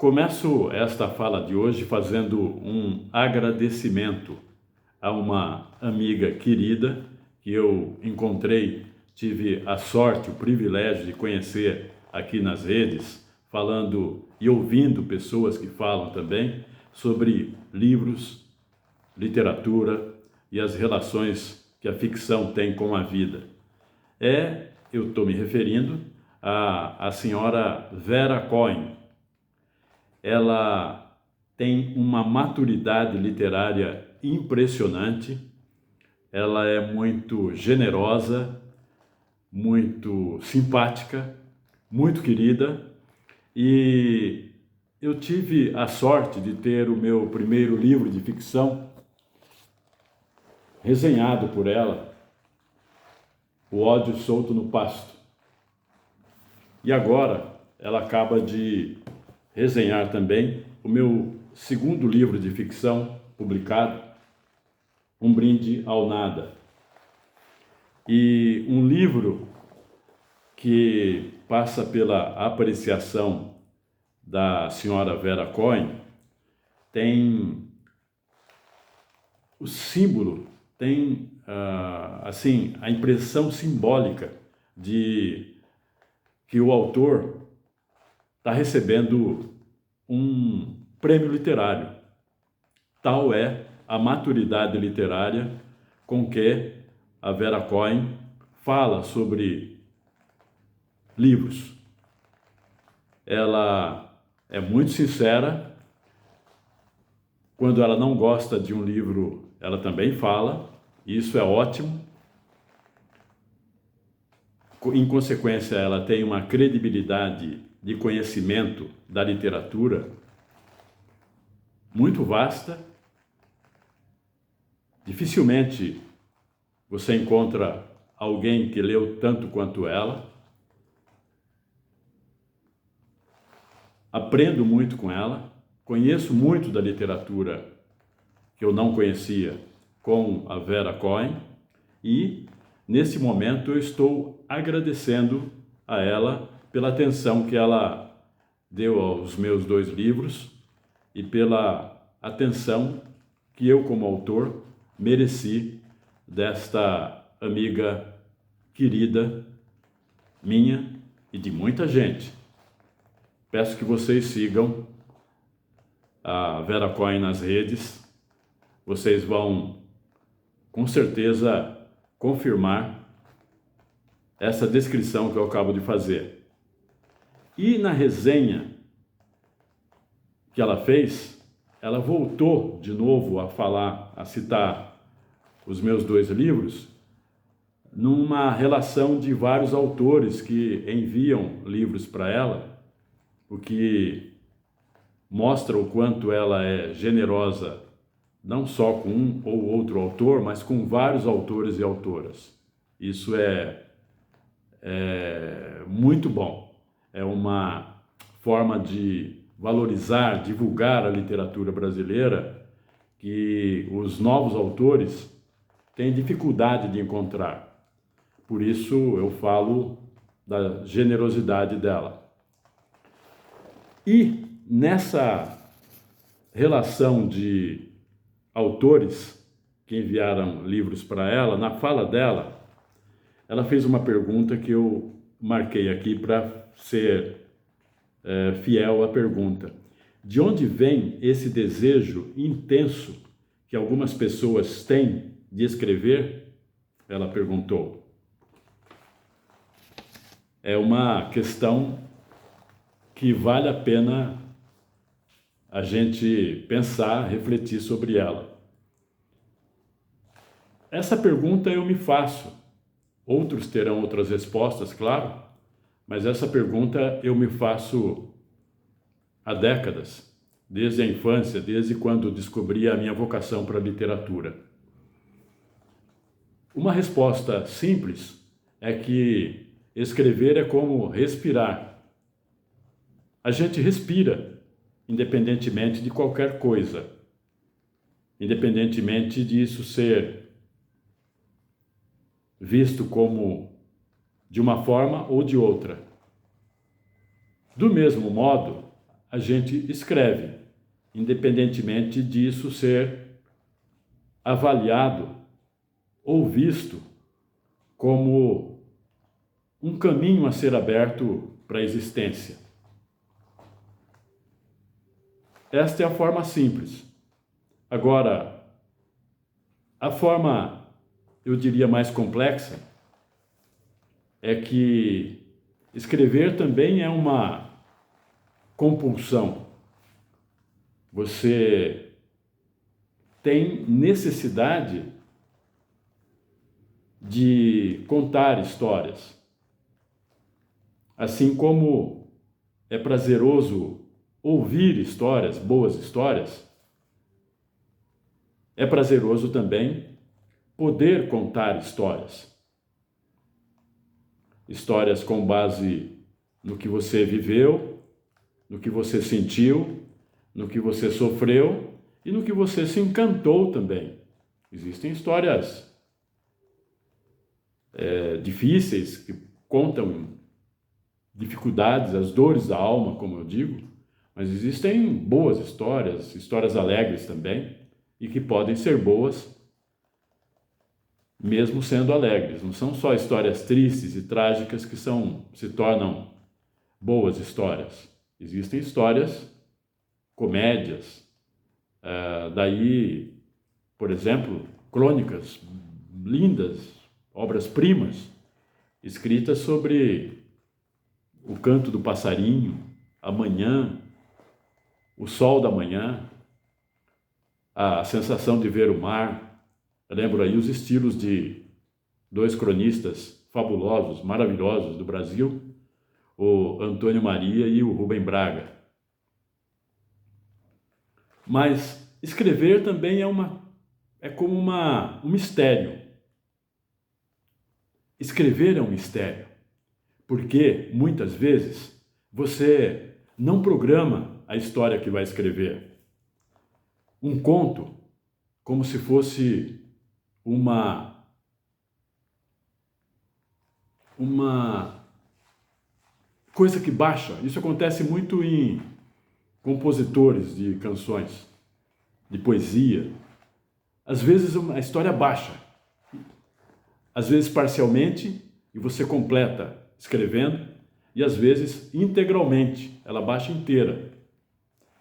Começo esta fala de hoje fazendo um agradecimento a uma amiga querida que eu encontrei, tive a sorte, o privilégio de conhecer aqui nas redes, falando e ouvindo pessoas que falam também sobre livros, literatura e as relações que a ficção tem com a vida. Eu estou me referindo à senhora Vera Cohen. Ela tem uma maturidade literária impressionante, ela é muito generosa, muito simpática, muito querida, e eu tive a sorte de ter o meu primeiro livro de ficção resenhado por ela, O Ódio Solto no Pasto. E agora ela acaba de resenhar também o meu segundo livro de ficção publicado, Um Brinde ao Nada. E um livro que passa pela apreciação da senhora Vera Cohen tem o símbolo, tem assim a impressão simbólica de que o autor está recebendo um prêmio literário. Tal é a maturidade literária com que a Vera Cohen fala sobre livros. Ela é muito sincera. Quando ela não gosta de um livro, ela também fala. Isso é ótimo. Em consequência, ela tem uma credibilidade de conhecimento da literatura muito vasta. Dificilmente você encontra alguém que leu tanto quanto ela. Aprendo muito com ela, conheço muito da literatura que eu não conhecia com a Vera Cohen e, nesse momento, eu estou agradecendo a ela pela atenção que ela deu aos meus 2 livros e pela atenção que eu, como autor, mereci desta amiga querida minha e de muita gente. Peço que vocês sigam a Vera Cohen nas redes. Vocês vão, com certeza, confirmar essa descrição que eu acabo de fazer. E na resenha que ela fez, ela voltou de novo a falar, a citar os meus 2 livros, numa relação de vários autores que enviam livros para ela, o que mostra o quanto ela é generosa, não só com um ou outro autor, mas com vários autores e autoras. Isso é muito bom. É uma forma de valorizar, divulgar a literatura brasileira que os novos autores têm dificuldade de encontrar. Por isso eu falo da generosidade dela. E nessa relação de autores que enviaram livros para ela, na fala dela, ela fez uma pergunta que eu marquei aqui para ser fiel à pergunta. De onde vem esse desejo intenso que algumas pessoas têm de escrever? Ela perguntou. É uma questão que vale a pena a gente pensar, refletir sobre ela. Essa pergunta eu me faço. Outros terão outras respostas, claro, mas essa pergunta eu me faço há décadas, desde a infância, desde quando descobri a minha vocação para a literatura. Uma resposta simples é que escrever é como respirar. A gente respira, independentemente de qualquer coisa, independentemente disso ser visto como de uma forma ou de outra. Do mesmo modo, a gente escreve, independentemente disso ser avaliado ou visto como um caminho a ser aberto para a existência. Esta é a forma simples. Agora, a forma, eu diria, mais complexa é que escrever também é uma compulsão. Você tem necessidade de contar histórias. Assim como é prazeroso ouvir histórias, boas histórias, é prazeroso também poder contar histórias. Histórias com base no que você viveu, no que você sentiu, no que você sofreu e no que você se encantou também. Existem histórias difíceis que contam dificuldades, as dores da alma, como eu digo, mas existem boas histórias, histórias alegres também, e que podem ser boas mesmo sendo alegres. Não são só histórias tristes e trágicas que se tornam boas histórias. Existem histórias, comédias, daí, por exemplo, crônicas lindas, obras-primas, escritas sobre o canto do passarinho, a manhã, o sol da manhã, a sensação de ver o mar. Eu lembro aí os estilos de dois cronistas fabulosos, maravilhosos do Brasil, o Antônio Maria e o Rubem Braga. Mas escrever também é como um mistério. Escrever é um mistério, porque muitas vezes você não programa a história que vai escrever. Um conto, como se fosse uma coisa que baixa. Isso acontece muito em compositores de canções, de poesia. Às vezes a história baixa, às vezes parcialmente, e você completa escrevendo, e às vezes integralmente, ela baixa inteira.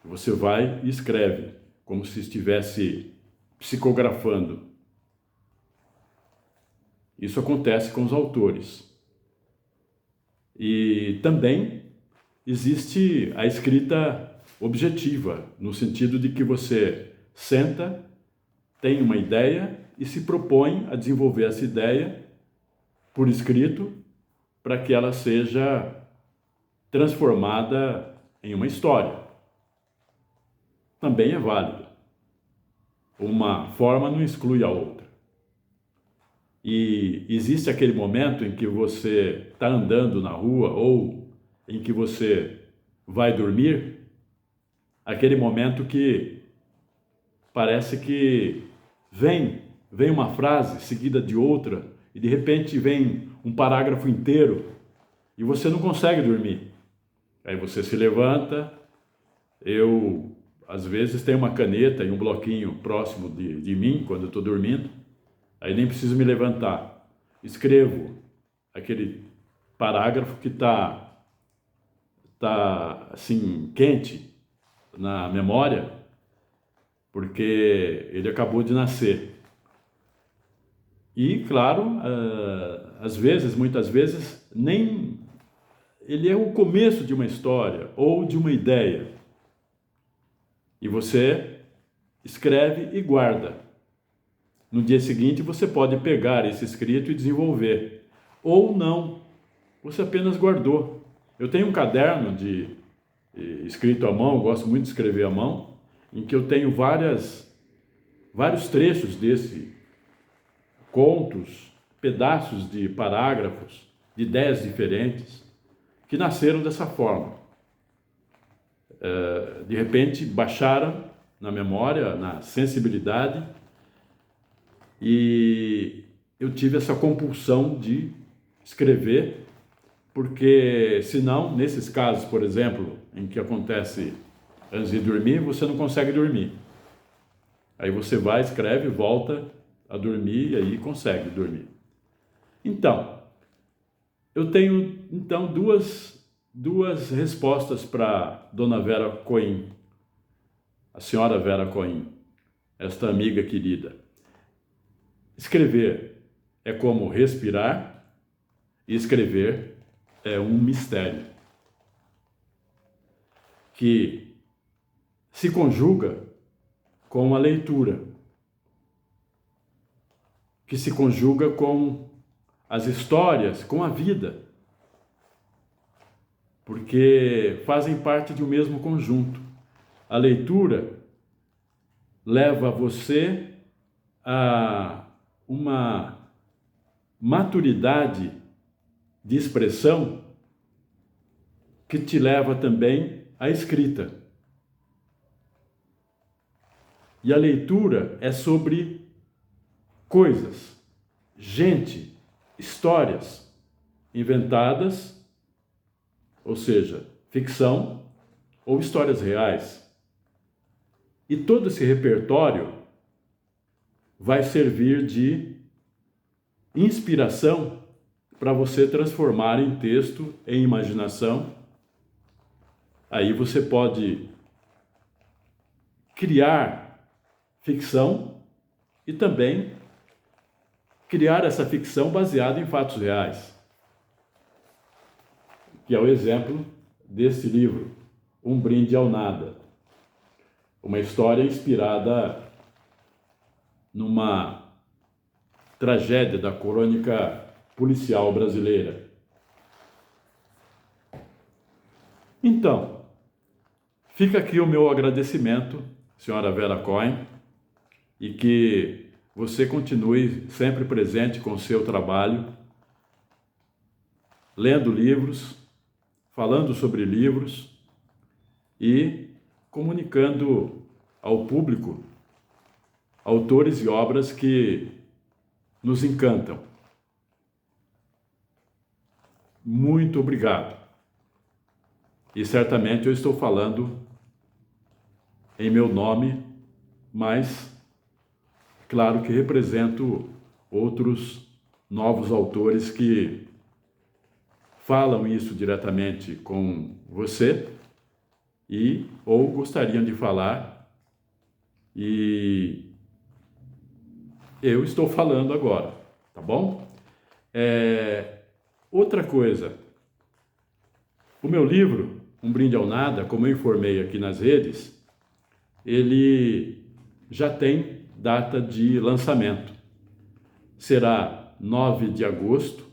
Você vai e escreve, como se estivesse psicografando. Isso acontece com os autores. E também existe a escrita objetiva, no sentido de que você senta, tem uma ideia e se propõe a desenvolver essa ideia por escrito para que ela seja transformada em uma história. Também é válido. Uma forma não exclui a outra. E existe aquele momento em que você está andando na rua ou em que você vai dormir, aquele momento que parece que vem uma frase seguida de outra e de repente vem um parágrafo inteiro e você não consegue dormir. Aí você se levanta, eu às vezes tenho uma caneta e um bloquinho próximo de mim quando eu estou dormindo, aí nem preciso me levantar. Escrevo aquele parágrafo que está assim quente na memória, porque ele acabou de nascer. E, claro, às vezes, muitas vezes, nem ele é o começo de uma história ou de uma ideia. E você escreve e guarda. No dia seguinte, você pode pegar esse escrito e desenvolver. Ou não, você apenas guardou. Eu tenho um caderno escrito à mão, eu gosto muito de escrever à mão, em que eu tenho vários trechos desse contos, pedaços de parágrafos, de ideias diferentes, que nasceram dessa forma. De repente, baixaram na memória, na sensibilidade, e eu tive essa compulsão de escrever, porque senão, nesses casos, por exemplo, em que acontece antes de dormir, você não consegue dormir. Aí você vai, escreve, volta a dormir e aí consegue dormir. Então, eu tenho duas respostas para Dona Vera Coim, a senhora Vera Coim, esta amiga querida. Escrever é como respirar e escrever é um mistério que se conjuga com a leitura, que se conjuga com as histórias, com a vida, porque fazem parte de um mesmo conjunto. A leitura leva você a uma maturidade de expressão que te leva também à escrita. E a leitura é sobre coisas, gente, histórias inventadas, ou seja, ficção ou histórias reais. E todo esse repertório vai servir de inspiração para você transformar em texto, em imaginação. Aí você pode criar ficção e também criar essa ficção baseada em fatos reais, que é o exemplo desse livro, Um Brinde ao Nada, uma história inspirada numa tragédia da crônica policial brasileira. Então, fica aqui o meu agradecimento, senhora Vera Coim, e que você continue sempre presente com o seu trabalho, lendo livros, falando sobre livros e comunicando ao público autores e obras que nos encantam. Muito obrigado. E certamente eu estou falando em meu nome, mas claro que represento outros novos autores que falam isso diretamente com você e ou gostariam de falar, e eu estou falando agora, tá bom? Outra coisa, o meu livro, Um Brinde ao Nada, como eu informei aqui nas redes, ele já tem data de lançamento. Será 9 de agosto,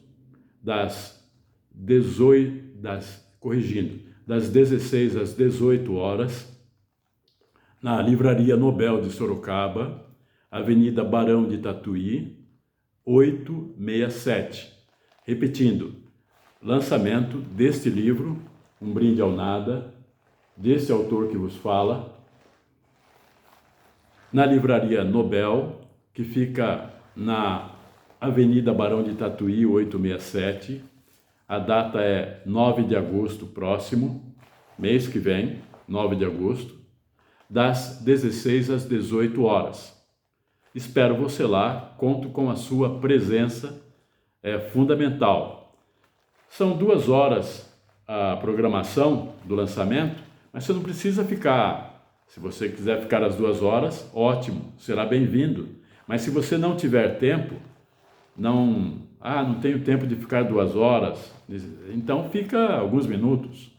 das 16 às 18 horas, na Livraria Nobel de Sorocaba, Avenida Barão de Tatuí, 867. Repetindo, lançamento deste livro, Um Brinde ao Nada, desse autor que vos fala, na Livraria Nobel, que fica na Avenida Barão de Tatuí, 867. A data é 9 de agosto próximo, mês que vem, 9 de agosto, das 16 às 18 horas. Espero você lá, conto com a sua presença, é fundamental. São 2 horas a programação do lançamento, mas você não precisa ficar. Se você quiser ficar as 2 horas, ótimo, será bem-vindo. Mas se você não tiver tempo, não tenho tempo de ficar 2 horas, então fica alguns minutos.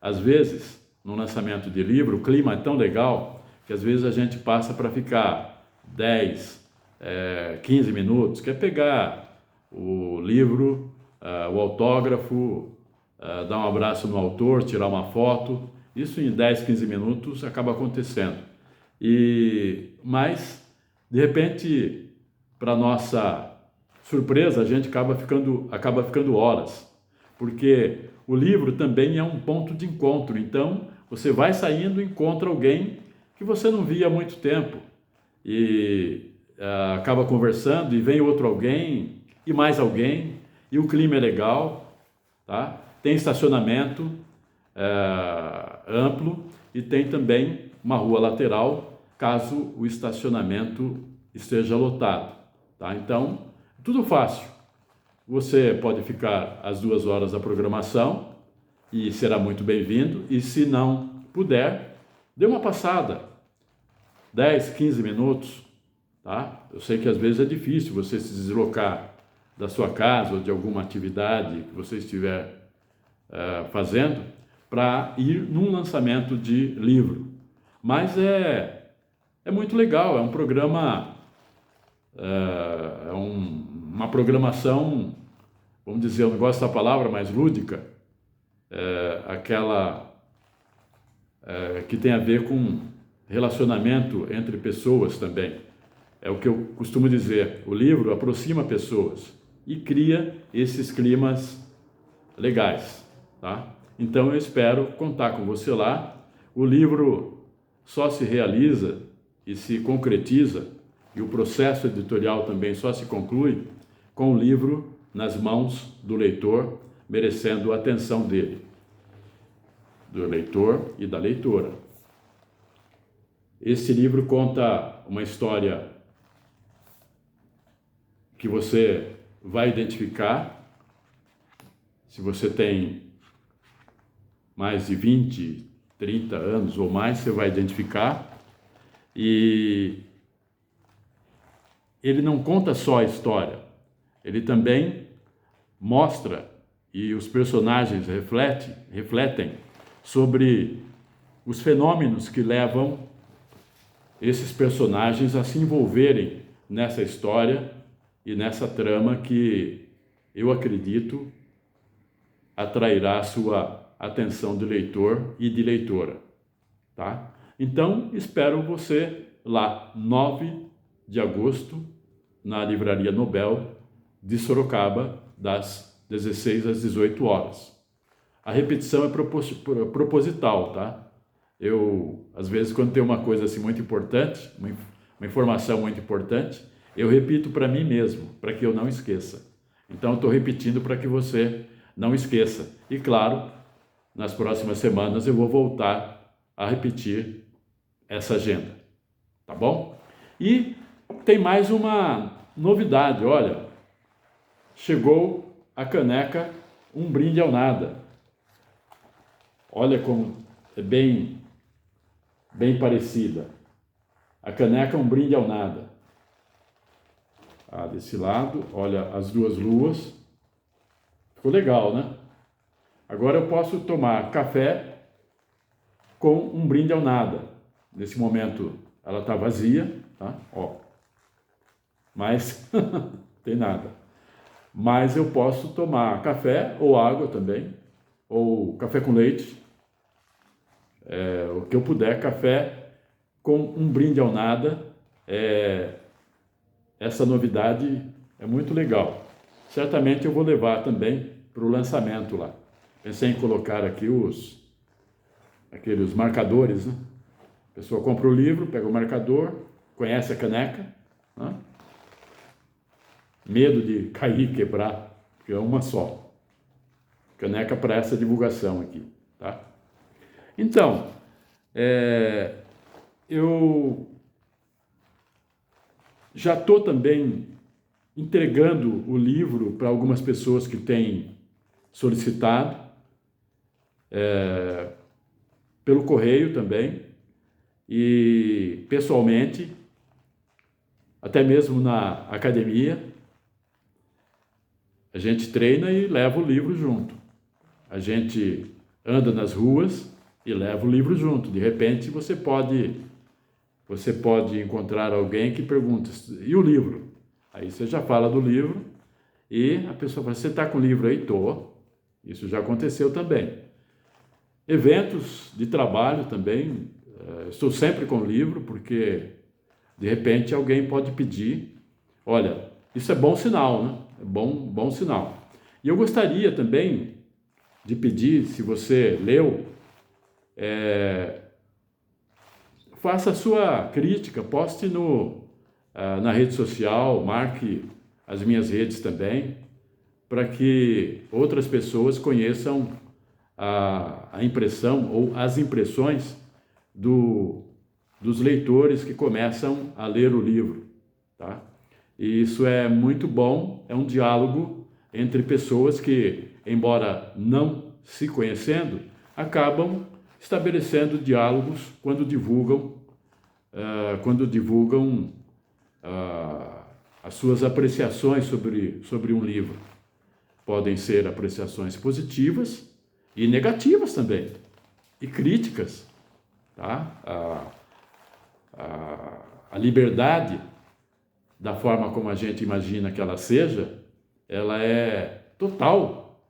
Às vezes, no lançamento de livro, o clima é tão legal que às vezes a gente passa para ficar 10, 15 minutos, quer pegar o livro, o autógrafo, dar um abraço no autor, tirar uma foto. Isso em 10, 15 minutos acaba acontecendo. Mas, de repente, para nossa surpresa, a gente acaba ficando horas, porque o livro também é um ponto de encontro. Então, você vai saindo e encontra alguém que você não via há muito tempo e acaba conversando e vem outro alguém e mais alguém e o clima é legal, tá? Tem estacionamento, amplo e tem também uma rua lateral, caso o estacionamento esteja lotado, tá? Então, tudo fácil. Você pode ficar as 2 horas da programação e será muito bem-vindo. E se não puder, dê uma passada, 10, 15 minutos, tá? Eu sei que às vezes é difícil você se deslocar da sua casa ou de alguma atividade que você estiver fazendo para ir num lançamento de livro. Mas é muito legal, é um programa, uma programação, vamos dizer, eu não gosto da palavra, mas lúdica, aquela que tem a ver com relacionamento entre pessoas também. É o que eu costumo dizer, o livro aproxima pessoas e cria esses climas legais, tá? Então eu espero contar com você lá. O livro só se realiza e se concretiza, e o processo editorial também só se conclui com o livro nas mãos do leitor, merecendo a atenção dele, do leitor e da leitora. Esse livro conta uma história que você vai identificar. Se você tem mais de 20, 30 anos ou mais, você vai identificar. E ele não conta só a história, ele também mostra, e os personagens refletem sobre os fenômenos que levam esses personagens a se envolverem nessa história e nessa trama que eu acredito atrairá a sua atenção de leitor e de leitora, tá? Então, espero você lá, 9 de agosto, na Livraria Nobel de Sorocaba, das 16 às 18 horas. A repetição é proposital, tá? Eu, às vezes, quando tem uma coisa assim muito importante, uma informação muito importante, eu repito para mim mesmo, para que eu não esqueça. Então, eu estou repetindo para que você não esqueça. E, claro, nas próximas semanas eu vou voltar a repetir essa agenda, tá bom? E tem mais uma novidade, olha, chegou a caneca Um Brinde ao Nada. Olha como é bem parecida. A caneca Um Brinde ao Nada. Desse lado, olha as duas luas. Ficou legal, né? Agora eu posso tomar café com um brinde ao nada. Nesse momento ela está vazia, tá? Ó. Mas tem nada. Mas eu posso tomar café ou água também, ou café com leite, o que eu puder, café com um brinde ao nada. Essa novidade é muito legal. Certamente eu vou levar também para o lançamento lá. Pensei em colocar aqui aqueles marcadores, né? A pessoa compra o livro, pega o marcador, conhece a caneca, né? Medo de cair e quebrar, porque é uma só. Caneca para essa divulgação aqui, tá? Então, eu já estou também entregando o livro para algumas pessoas que têm solicitado, pelo correio também, e pessoalmente, até mesmo na academia. A gente treina e leva o livro junto. A gente anda nas ruas e leva o livro junto. De repente você pode encontrar alguém que pergunta: e o livro? Aí você já fala do livro e a pessoa fala: você está com o livro aí? Tô. Isso já aconteceu também. Eventos de trabalho também, estou sempre com o livro, porque de repente alguém pode pedir. Olha, isso é bom sinal, né? É bom sinal. E eu gostaria também de pedir, se você leu, faça a sua crítica, poste na rede social, marque as minhas redes também, para que outras pessoas conheçam a impressão ou as impressões dos leitores que começam a ler o livro, tá? E isso é muito bom, é um diálogo entre pessoas que, embora não se conhecendo, acabam estabelecendo diálogos quando divulgam as suas apreciações sobre um livro. Podem ser apreciações positivas e negativas também, e críticas, tá? A liberdade, da forma como a gente imagina que ela seja, ela é total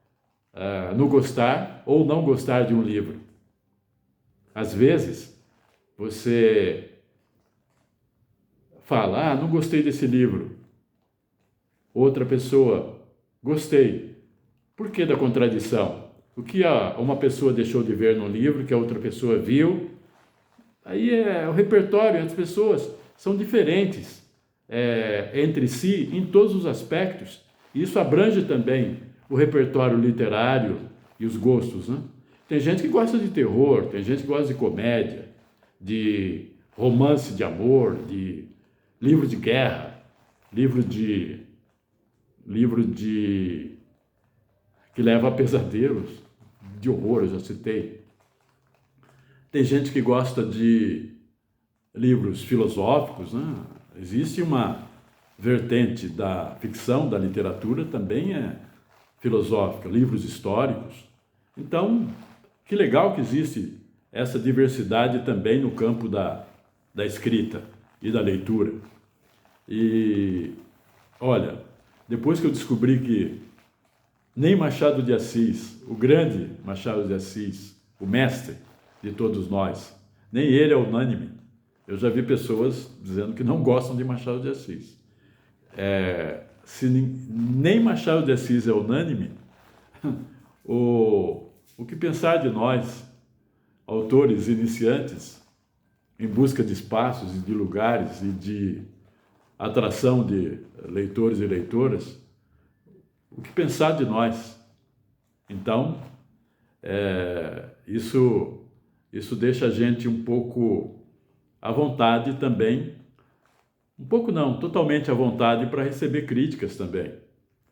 no gostar ou não gostar de um livro. Às vezes, você fala, não gostei desse livro. Outra pessoa, gostei. Por que da contradição? O que uma pessoa deixou de ver no livro, que a outra pessoa viu? Aí o repertório, as pessoas são diferentes entre si em todos os aspectos. Isso abrange também o repertório literário e os gostos, né? Tem gente que gosta de terror, tem gente que gosta de comédia, de romance de amor, de livro de guerra, livro que leva a pesadelos, de horror, eu já citei. Tem gente que gosta de livros filosóficos, né? Existe uma vertente da ficção, da literatura, também é filosófica, livros históricos. Então, que legal que existe essa diversidade também no campo da escrita e da leitura. E, olha, depois que eu descobri que nem Machado de Assis, o grande Machado de Assis, o mestre de todos nós, nem ele é unânime. Eu já vi pessoas dizendo que não gostam de Machado de Assis. Se nem Machado de Assis é unânime, o que pensar de nós, autores iniciantes, em busca de espaços e de lugares e de atração de leitores e leitoras, o que pensar de nós? Então, isso deixa a gente um pouco à vontade também, um pouco não, totalmente à vontade para receber críticas também,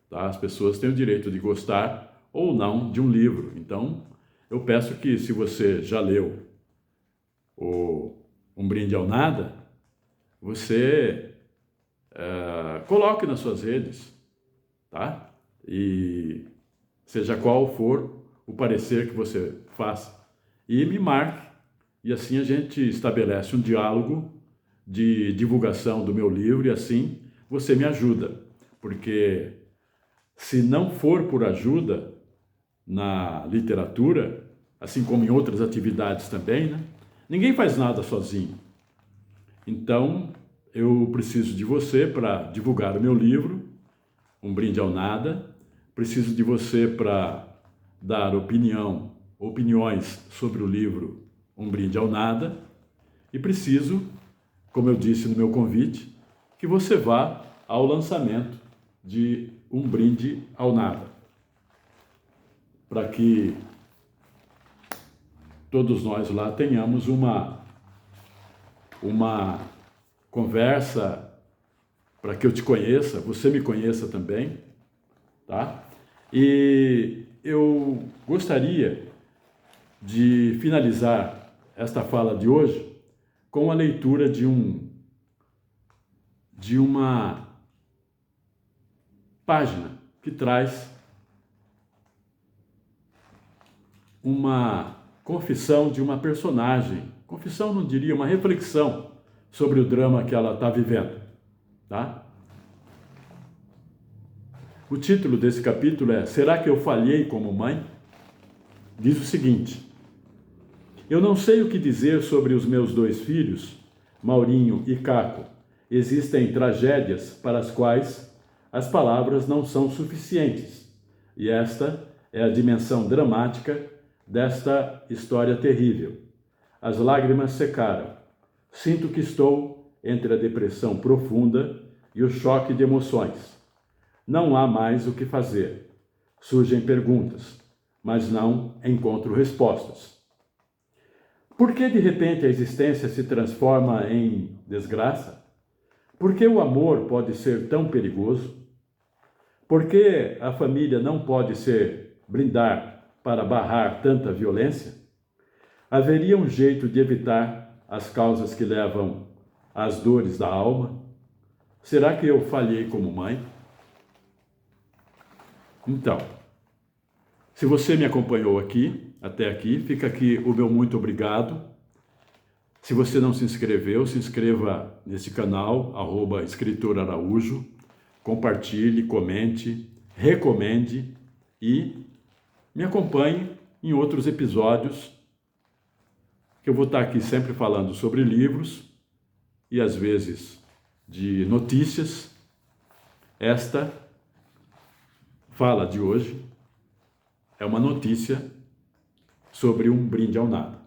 tá? As pessoas têm o direito de gostar ou não de um livro. Então, eu peço que, se você já leu Um Brinde ao Nada, você coloque nas suas redes, tá? E seja qual for o parecer que você faça, e me marque, e assim a gente estabelece um diálogo de divulgação do meu livro, e assim você me ajuda, porque se não for por ajuda na literatura, assim como em outras atividades também, né? Ninguém faz nada sozinho. Então, eu preciso de você para divulgar o meu livro, Um Brinde ao Nada. Preciso de você para dar opiniões sobre o livro Um Brinde ao Nada. E preciso, como eu disse no meu convite, que você vá ao lançamento de Um Brinde ao Nada, para que todos nós lá tenhamos uma conversa, para que eu te conheça, você me conheça também, tá? E eu gostaria de finalizar esta fala de hoje com a leitura de uma página que traz uma confissão de uma personagem. Confissão, não diria, uma reflexão sobre o drama que ela está vivendo, tá? O título desse capítulo é Será que eu falhei como mãe? Diz o seguinte: eu não sei o que dizer sobre os meus dois filhos, Maurinho e Caco. Existem tragédias para as quais as palavras não são suficientes, e esta é a dimensão dramática desta história terrível. As lágrimas secaram. Sinto que estou entre a depressão profunda e o choque de emoções. Não há mais o que fazer. Surgem perguntas. mas não encontro respostas. Por que de repente a existência se transforma em desgraça? Por que o amor pode ser tão perigoso? Por que a família não pode ser blindar para barrar tanta violência? Haveria um jeito de evitar as causas que levam às dores da alma? Será que eu falhei como mãe? Então, se você me acompanhou até aqui, fica aqui o meu muito obrigado. Se você não se inscreveu, se inscreva nesse canal, @escritor Araújo. Compartilhe, comente, recomende e me acompanhe em outros episódios, que eu vou estar aqui sempre falando sobre livros e às vezes de notícias. Esta fala de hoje é uma notícia sobre um brinde ao nada.